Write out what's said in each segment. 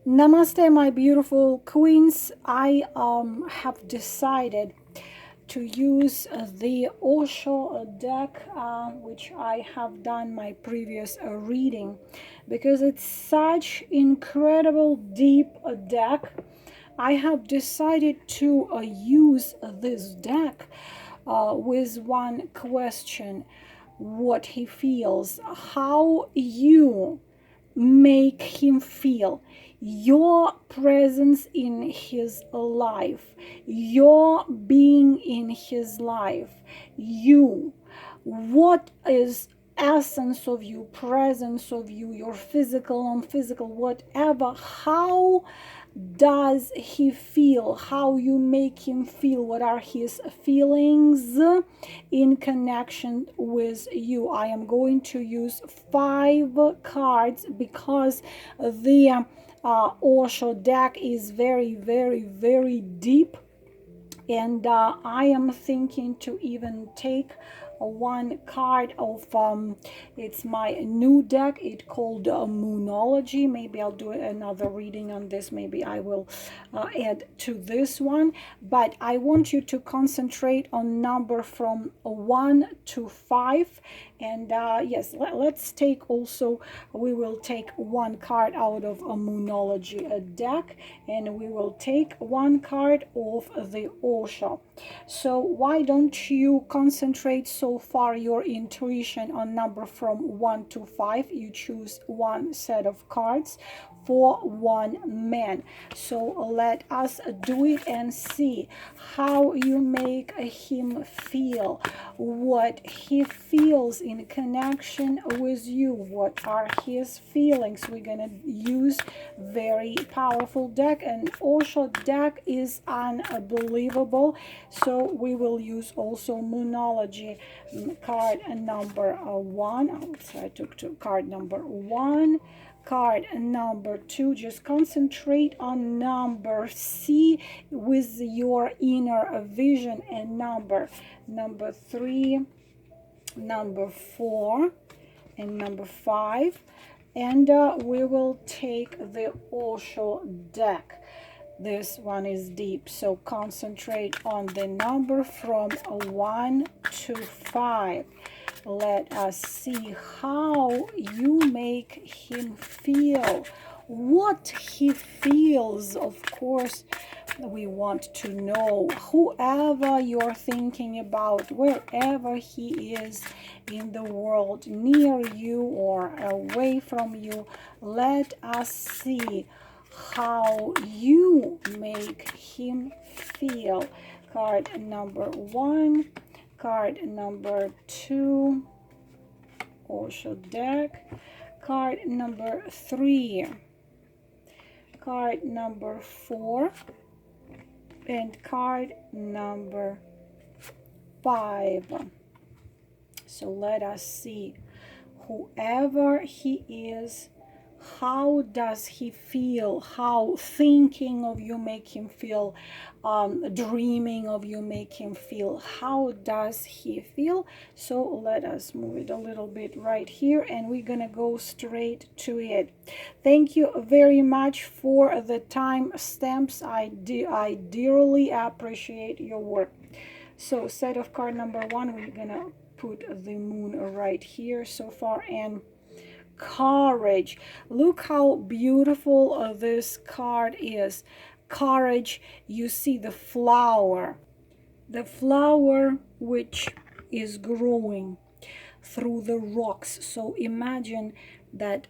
Namaste, my beautiful queens. I have decided to use the Osho deck, which I have done my previous reading, because it's such incredible deep deck. I have decided to use this deck with one question: what he feels, how you make him feel, your presence in his life, your being in his life, you, what is essence of you, presence of you, your physical, non-physical, whatever. How does he feel, how you make him feel, what are his feelings in connection with you. I am going to use 5 cards because the Osho deck is very, very, very deep, and I am thinking to even take one card of it's my new deck. It's called Moonology. Maybe I'll do another reading on this. Maybe I will add to this one, but I want you to concentrate on number from 1 to 5. And yes, let's take also, we will take one card out of a Moonology deck, and we will take one card of the Osho. So why don't you concentrate so far your intuition on number from 1 to 5. You choose one set of cards for one man. So let us do it and see how you make him feel, what he feels in connection with you, what are his feelings. We're gonna use very powerful deck, and Osho deck is unbelievable. So we will use also Moonology card number 1. So I took card number 1, card number 2. Just concentrate on number C with your inner vision, and number 3, number 4, and number 5. And we will take the Osho deck. This one is deep, so concentrate on the number from 1 to 5. Let us see how you make him feel, what he feels. Of course, we want to know. Whoever you're thinking about, wherever he is in the world, near you or away from you, let us see how you make him feel. Card number 1, card number 2, Osho deck, card number 3, card number 4, and card number 5. So let us see whoever he is, how does he feel, how thinking of you make him feel, dreaming of you make him feel, how does he feel. So let us move it a little bit right here, and we're gonna go straight to it. Thank you very much for the time stamps. I dearly appreciate your work. So set of card number 1, we're gonna put the moon right here so far, and courage. Look how beautiful this card is. Courage. You see the flower which is growing through the rocks. So imagine that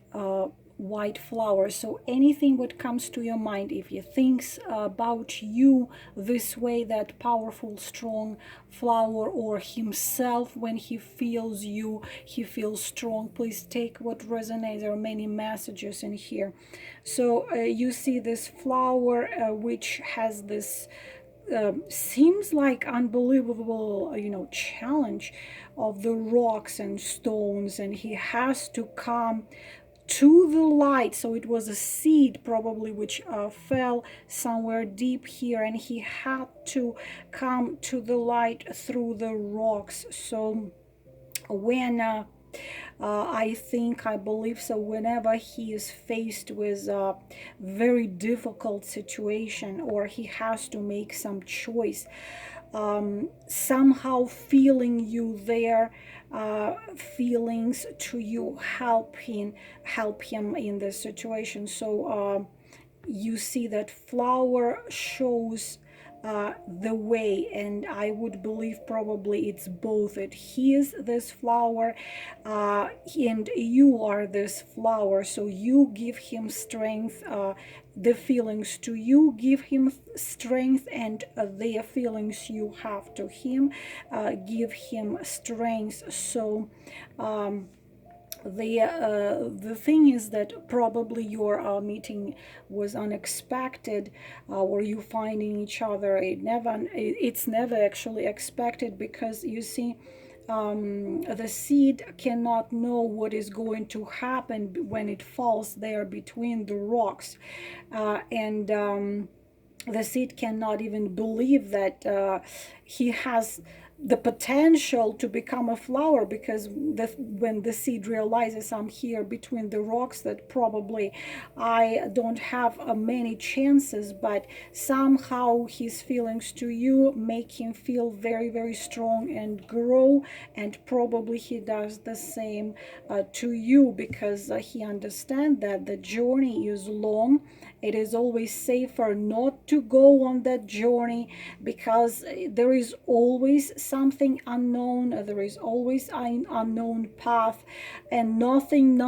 white flower. So anything what comes to your mind, if he thinks about you this way, that powerful strong flower, or himself when he feels you, he feels strong, please take what resonates. There are many messages in here. So you see this flower which has this seems like unbelievable, challenge of the rocks and stones, and he has to come to the light. So it was a seed probably which fell somewhere deep here, and he had to come to the light through the rocks. So when I believe so, whenever he is faced with a very difficult situation or he has to make some choice, somehow feeling you there, feelings to you help him in this situation. So you see that flower shows the way, and I would believe probably it's both. It he is this flower, and you are this flower. So you give him strength. The feelings to you give him strength, and the feelings you have to him give him strength. So the thing is that probably your meeting was unexpected, or you finding each other. It's never actually expected, because you see, the seed cannot know what is going to happen when it falls there between the rocks, and the seed cannot even believe that he has the potential to become a flower, because when the seed realizes I'm here between the rocks, that probably I don't have many chances, but somehow his feelings to you make him feel very, very strong and grow, and probably he does the same to you, because he understands that the journey is long. It is always safer not to go on that journey, because there is always something unknown. There is always an unknown path, and nothing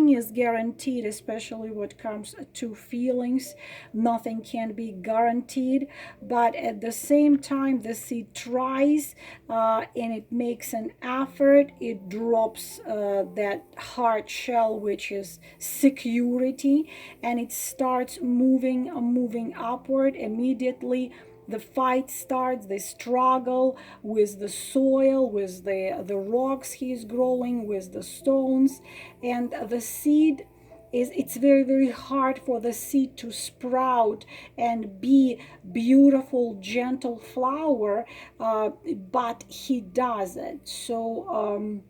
is guaranteed, especially when it comes to feelings. Nothing can be guaranteed, but at the same time, the seed tries, and it makes an effort. It drops that hard shell, which is security, and it starts moving upward. Immediately the fight starts, the struggle with the soil, with the rocks he's growing, with the stones, and the seed it's very, very hard for the seed to sprout and be beautiful, gentle flower, but he does it. So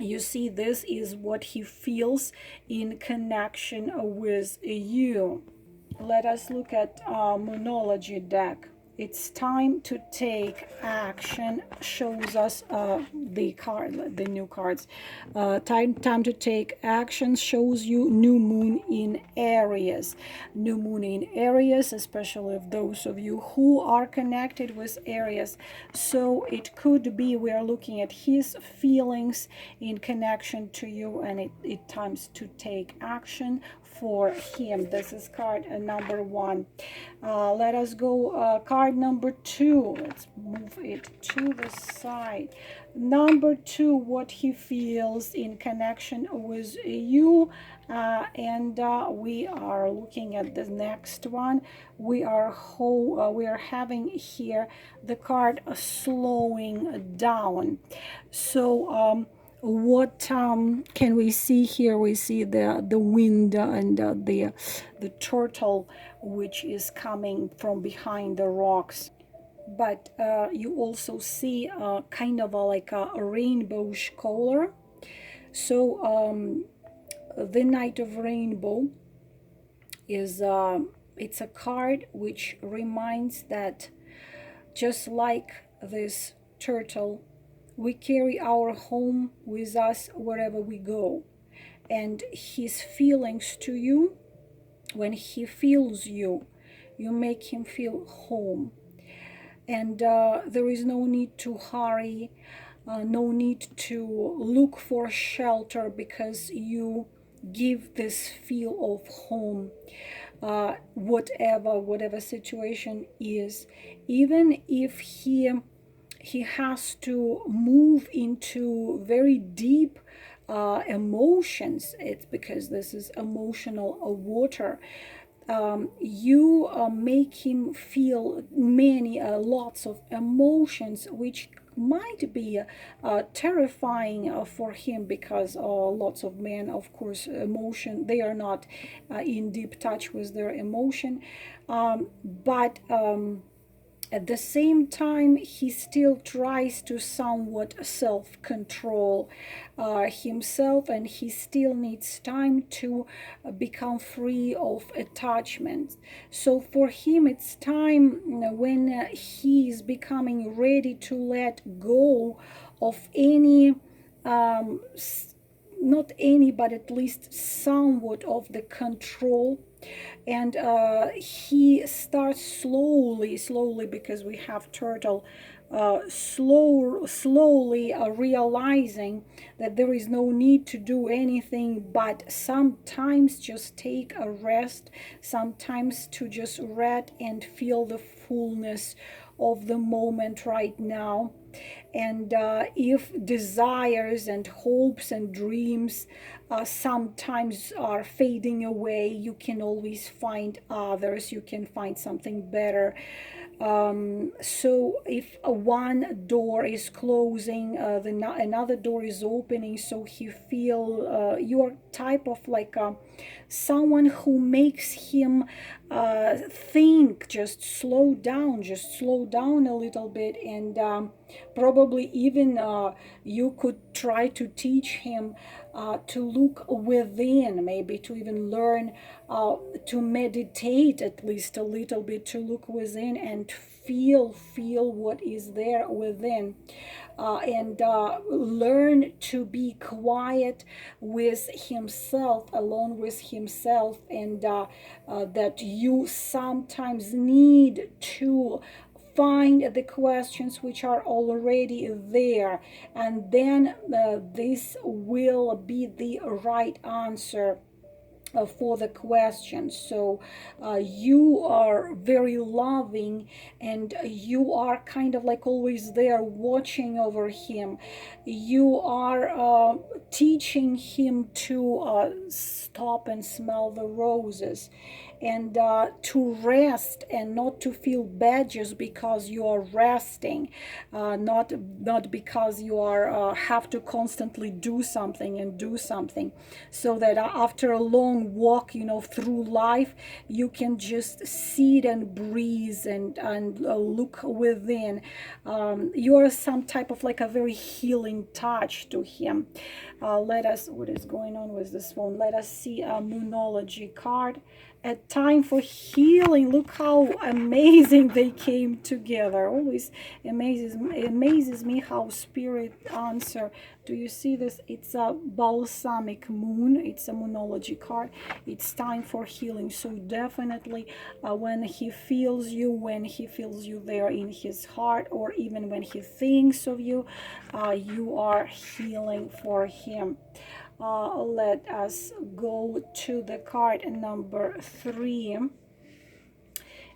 you see, this is what he feels in connection with you. Let us look at Moonology deck. It's time to take action. Shows us the new cards. Time to take action shows you new moon in Aries. New moon in Aries, especially of those of you who are connected with Aries. So it could be we are looking at his feelings in connection to you, and it times to take action for him. This is card number one. Let us go card number two. Let's move it to the side. Number two, what he feels in connection with you. And we are looking at the next one. We are having here the card slowing down. So what can we see here? We see the wind and the turtle, which is coming from behind the rocks. But you also see kind of like a rainbowish color. So the Knight of Rainbow is it's a card which reminds that just like this turtle, we carry our home with us wherever we go. And his feelings to you, when he feels you, you make him feel home. And there is no need to hurry, no need to look for shelter, because you give this feel of home. Whatever situation is, even if he has to move into very deep emotions, it's because this is emotional water. You make him feel lots of emotions, which might be terrifying for him, because lots of men, of course, they are not in deep touch with their emotion, but At the same time, he still tries to somewhat self-control himself, and he still needs time to become free of attachments. So for him, it's time when he is becoming ready to let go of any not any, but at least somewhat of the control. And he starts slowly, because we have turtle, slowly realizing that there is no need to do anything, but sometimes just take a rest, sometimes to just rest and feel the fullness of the moment right now. And if desires and hopes and dreams sometimes are fading away, you can always find others, you can find something better. So if one door is closing, another door is opening, so he feel your type of like someone who makes him think, just slow down a little bit. And probably even you could try to teach him to look within, maybe to even learn to meditate at least a little bit, to look within and feel what is there within. And learn to be quiet with himself, alone with himself. And that you sometimes need to find the questions which are already there, and then this will be the right answer for the question. So you are very loving, and you are kind of like always there watching over him. You are teaching him to stop and smell the roses, and to rest, and not to feel bad just because you are resting, not because you are have to constantly do something, so that after a long walk, through life, you can just sit and breathe and look within. You are some type of like a very healing touch to him. Let us, what is going on with this phone? Let us see a Moonology card. A time for healing. Look how amazing they came together. Always amazes me how spirit answer. Do you see this? It's a balsamic moon. It's a Moonology card. It's time for healing. So definitely when he feels you there in his heart, or even when he thinks of you, you are healing for him. Let us go to the card number 3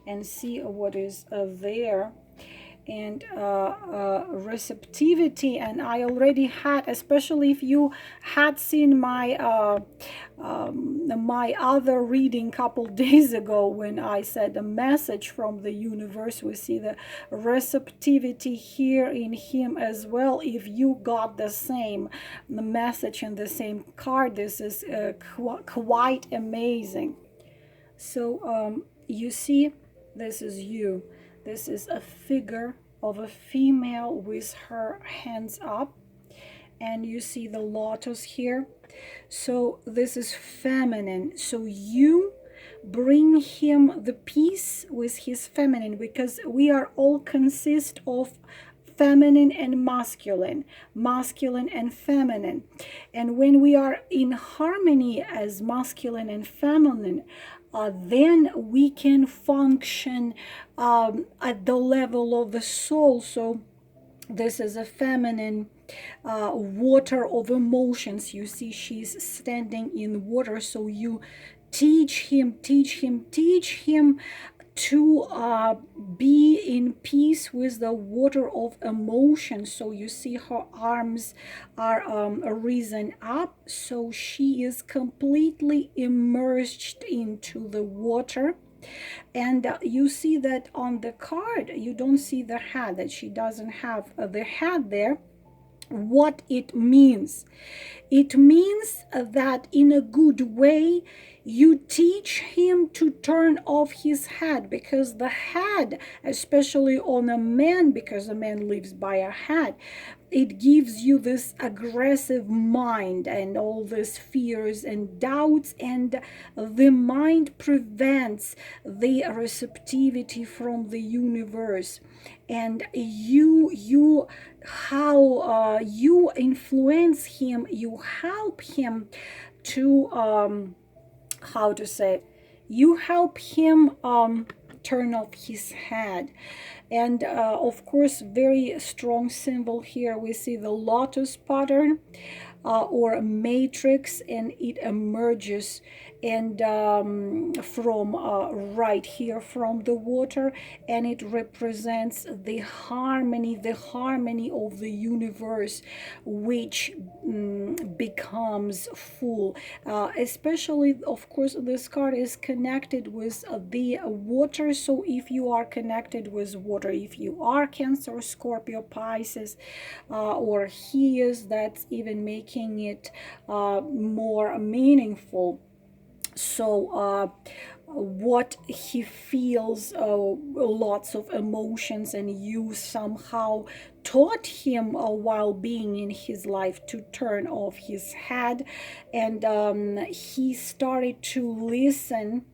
and see what is there. And receptivity. And I already had, especially if you had seen my my other reading couple days ago, when I said a message from the universe, we see the receptivity here in him as well. If you got the same message in the same card, this is quite amazing. So you see, this is you. This is a figure of a female with her hands up, and you see the lotus here. So this is feminine. So you bring him the peace with his feminine, because we are all consist of feminine and masculine and feminine. And when we are in harmony as masculine and feminine, then we can function at the level of the soul. So this is a feminine water of emotions. You see, she's standing in water. So you teach him to be in peace with the water of emotion. So you see her arms are risen up, so she is completely immersed into the water. And you see that on the card, you don't see the head, that she doesn't have the head there. what it means. It means that in a good way, you teach him to turn off his head, because the head, especially on a man, because a man lives by a head, it gives you this aggressive mind and all these fears and doubts, and the mind prevents the receptivity from the universe. And you how you influence him, you help him to how to say, you help him turn off his head. And of course, very strong symbol here, we see the lotus pattern or a matrix, and it emerges and from right here from the water, and it represents the harmony of the universe, which becomes full. Especially, of course, this card is connected with the water. So if you are connected with water, if you are Cancer, Scorpio, Pisces, or he is, that's even making it more meaningful. So what he feels, lots of emotions, and you somehow taught him while being in his life to turn off his head. And he started to listen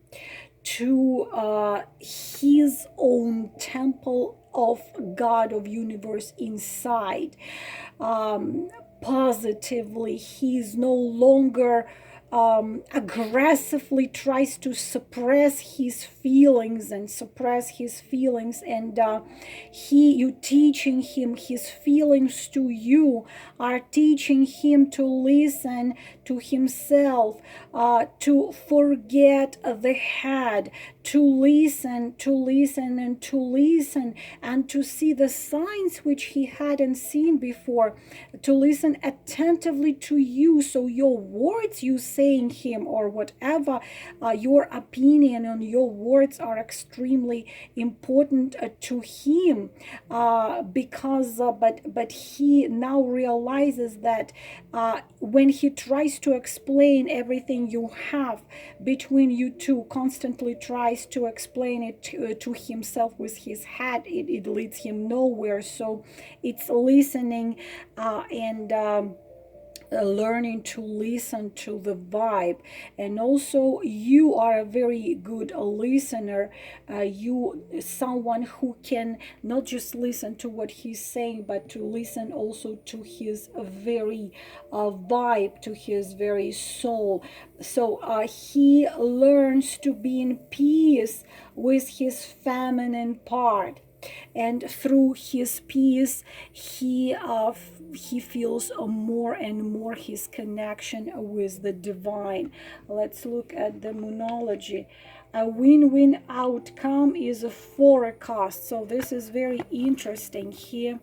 to his own temple of God, of universe inside. Positively, he's no longer aggressively tries to suppress his feelings and and you teaching him, his feelings to you are teaching him to listen to himself, to forget the head, to listen and to see the signs which he hadn't seen before, to listen attentively to you. So your words you saying him, or whatever your opinion on your words, are extremely important to him, because but he now realizes that when he tries to explain everything you have between you two, constantly tries to explain it to himself with his head, it leads him nowhere. So it's listening and learning to listen to the vibe. And also, you are a very good listener. You someone who can not just listen to what he's saying, but to listen also to his very vibe, to his very soul. So he learns to be in peace with his feminine part, and through his peace he feels more and more his connection with the divine. Let's look at the Moonology. A win-win outcome is a forecast. So this is very interesting here.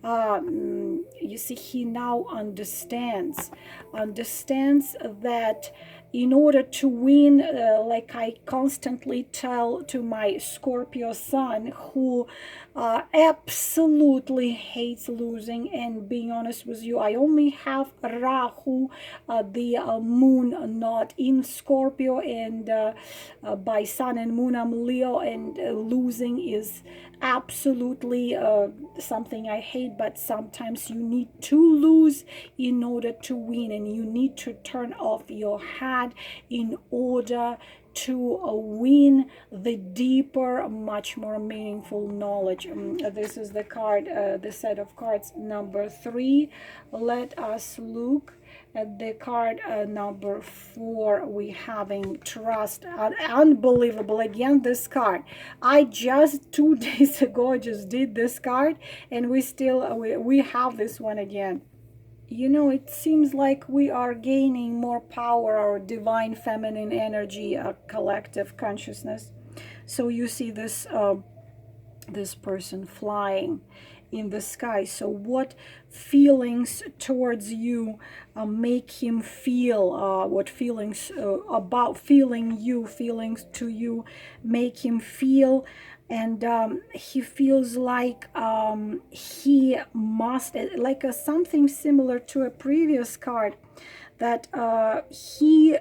You see, he now understands that in order to win, like I constantly tell to my Scorpio son, who absolutely hates losing, and being honest with you, I only have Rahu, the moon not in Scorpio, and by sun and moon I'm Leo, and losing is absolutely something I hate. But sometimes you need to lose in order to win, and you need to turn off your head in order to win the deeper, much more meaningful knowledge. This is the card, the set of cards number 3. Let us look at the card number 4. We having trust. Unbelievable. Again, this card, I just 2 days ago just did this card, and we still we have this one again. You know, it seems like we are gaining more power, our divine feminine energy, collective consciousness. So you see this this person flying in the sky. So what feelings towards you make him feel, what feelings about feelings to you make him feel. And he feels like he must, like something similar to a previous card, that he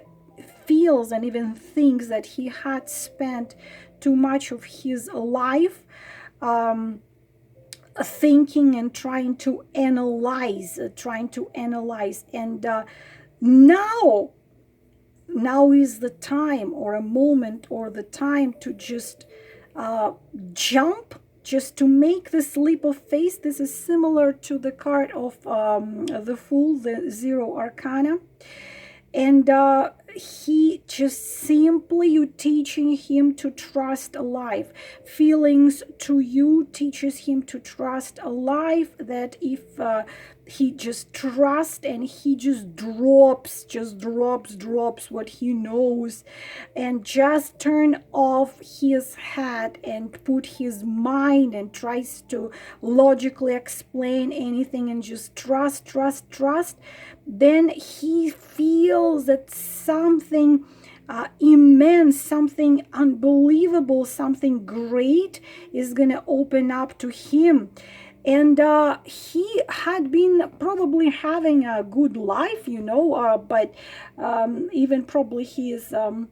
feels and even thinks that he had spent too much of his life thinking and trying to analyze, and now is the time, or a moment, or the time to just jump, just to make this leap of faith. This is similar to the card of the Fool, the Zero Arcana. And he just simply, you teaching him to trust life. Feelings to you teaches him to trust life, that if he just trusts and he just drops what he knows, and just turn off his head and put his mind and tries to logically explain anything and just trust, then he feels that something immense, something unbelievable, something great is gonna open up to him. And he had been probably having a good life, but even probably he is a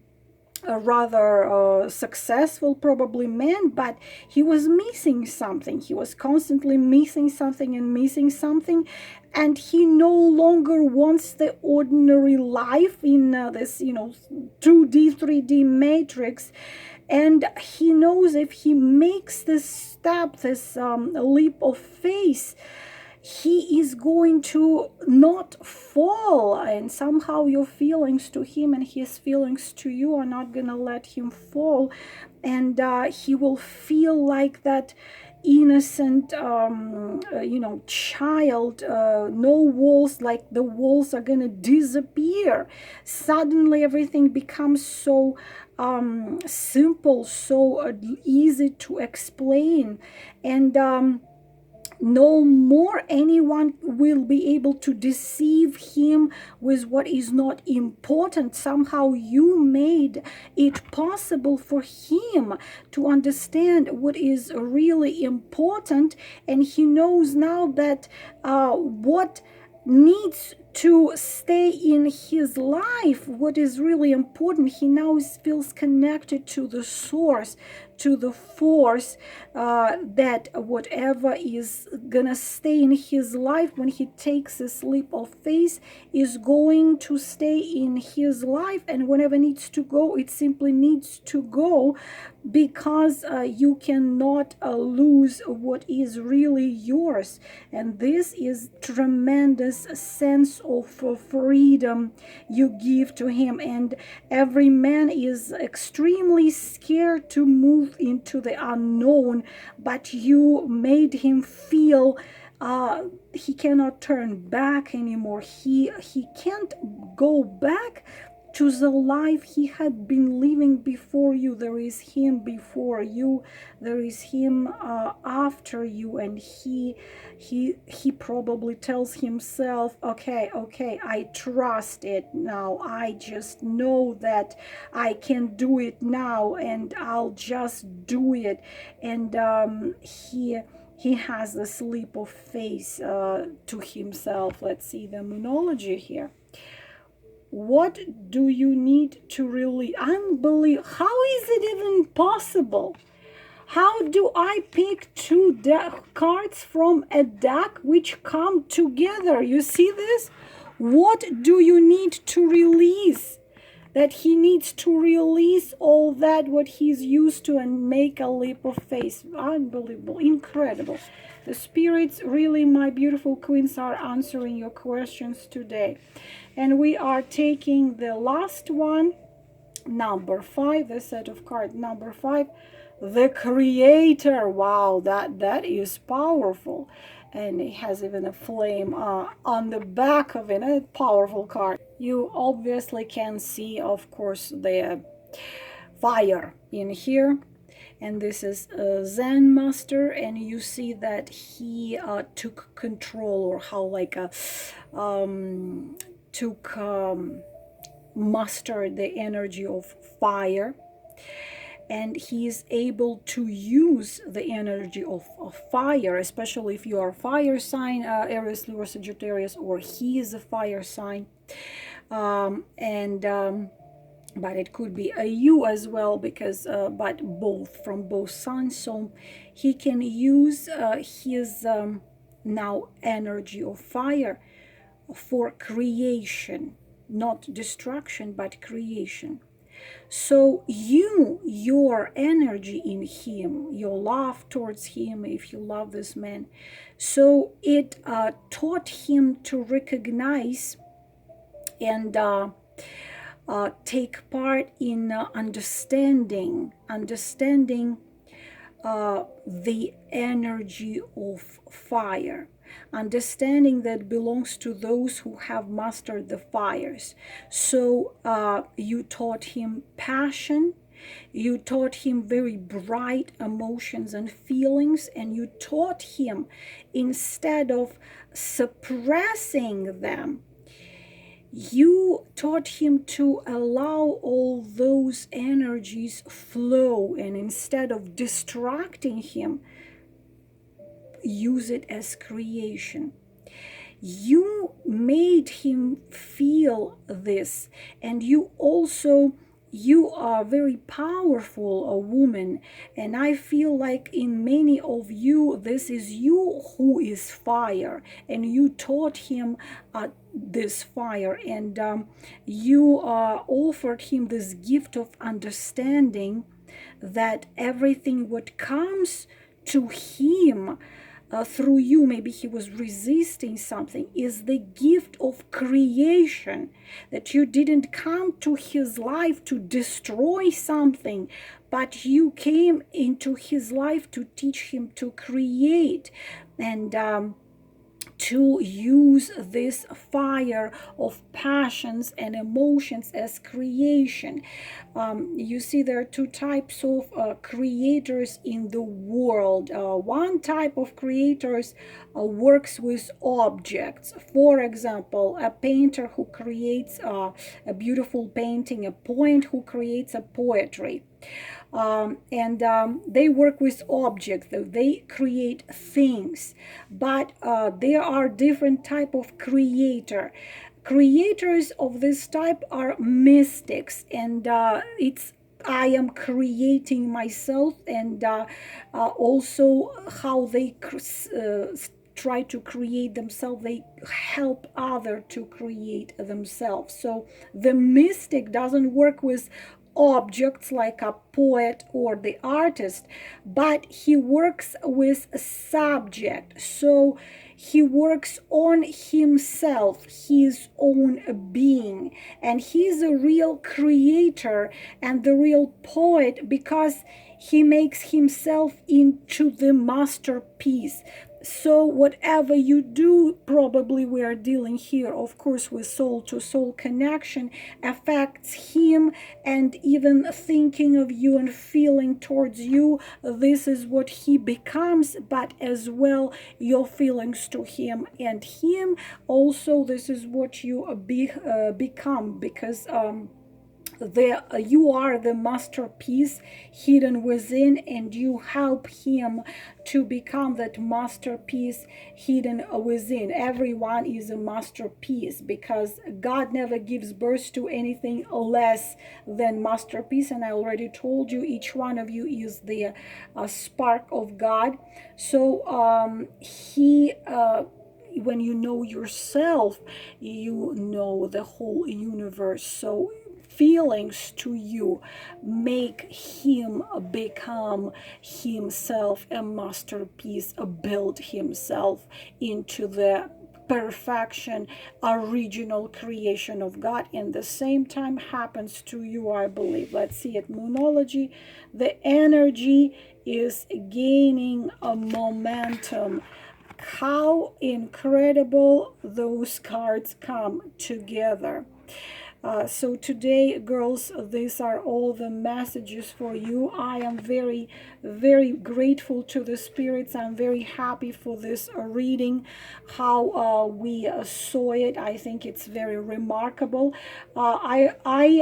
rather successful probably man, but he was missing something. He was constantly missing something, and he no longer wants the ordinary life in this 2D 3D matrix. And he knows if he makes this step, this leap of faith, he is going to not fall, and somehow your feelings to him and his feelings to you are not gonna let him fall. And he will feel like that innocent child, no walls, like the walls are gonna disappear. Suddenly everything becomes so simple, so easy to explain. And no more anyone will be able to deceive him with what is not important. Somehow you made it possible for him to understand what is really important, and he knows now that what needs to stay in his life, what is really important, he now feels connected to the source, to the force, that whatever is gonna stay in his life when he takes this leap of faith is going to stay in his life. And whenever needs to go, it simply needs to go, because you cannot lose what is really yours. And this is tremendous sense of freedom you give to him. And every man is extremely scared to move into the unknown, but you made him feel he cannot turn back anymore. He can't go back to the life he had been living before you. There is him before you, there is him after you. And he probably tells himself, okay, I trust it now, I just know that I can do it now, and I'll just do it. And he has this leap of faith to himself. Let's see the Moonology here. What do you need to really unbelieve? How is it even possible? How do I pick two cards from a deck which come together? You see this? What do you need to release? That he needs to release all that what he's used to and make a leap of faith. Unbelievable, incredible. The spirits, really, my beautiful queens, are answering your questions today. And we are taking the last one, number 5, the set of cards number 5, the Creator. Wow, that is powerful. And it has even a flame on the back of it, a powerful card. You obviously can see, of course, the fire in here. and this is a Zen master, and you see that he took control, or how like a took mastered the energy of fire, and he is able to use the energy of fire, especially if you are a fire sign, Aries, Leo, Sagittarius, or he is a fire sign. But it could be a you as well, because but both, from both signs. So he can use his now energy of fire for creation, not destruction, but creation. So your energy in him, your love towards him, if you love this man, so it taught him to recognize and take part in understanding the energy of fire, understanding that belongs to those who have mastered the fires. So you taught him passion, you taught him very bright emotions and feelings, and you taught him, instead of suppressing them, you taught him to allow all those energies flow, and instead of distracting him, use it as creation. You made him feel this, and you are very powerful, a woman, and I feel like in many of you, this is you who is fire, and you taught him this fire, and you offered him this gift of understanding that everything what comes to him through you, maybe he was resisting something, is the gift of creation, that you didn't come to his life to destroy something, but you came into his life to teach him to create, and to use this fire of passions and emotions as creation. You see, there are two types of creators in the world. One type of creators works with objects. For example, a painter who creates a beautiful painting, a poet who creates a poetry. They work with objects, they create things, but there are different type of creators of this type are mystics, and it's I am creating myself, and also how they try to create themselves, they help other to create themselves. So the mystic doesn't work with objects like a poet or the artist, but he works with a subject. So he works on himself, his own being, and he's a real creator and the real poet, because he makes himself into the masterpiece. So whatever you do, probably we are dealing here, of course, with soul-to-soul connection, affects him, and even thinking of you and feeling towards you, this is what he becomes, but as well your feelings to him, and him also, this is what you become, because you are the masterpiece hidden within, and you help him to become that masterpiece hidden within. Everyone is a masterpiece, because God never gives birth to anything less than masterpiece, and I already told you, each one of you is the spark of God. So when you know yourself, you know the whole universe. So feelings to you make him become himself a masterpiece, build himself into the perfection, original creation of God. And the same time happens to you, I believe. Let's see it. Moonology, the energy is gaining a momentum. How incredible those cards come together. So today, girls, these are all the messages for you. I am very, very grateful to the spirits. I'm very happy for this reading, how we saw it. I think it's very remarkable. I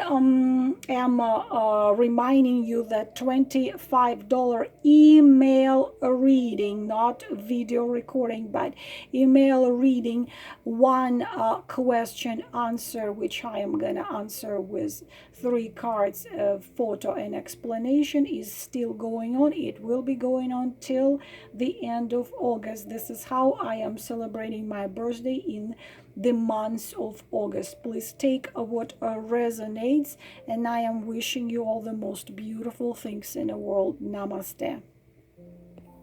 am reminding you that $25 email reading, not video recording, but email reading, one question answer, which I am gonna answer with 3 cards, photo and explanation, is still going on. It will be going on till the end of August. This is how I am celebrating my birthday in the months of August. Please take what resonates, and I am wishing you all the most beautiful things in the world. Namaste.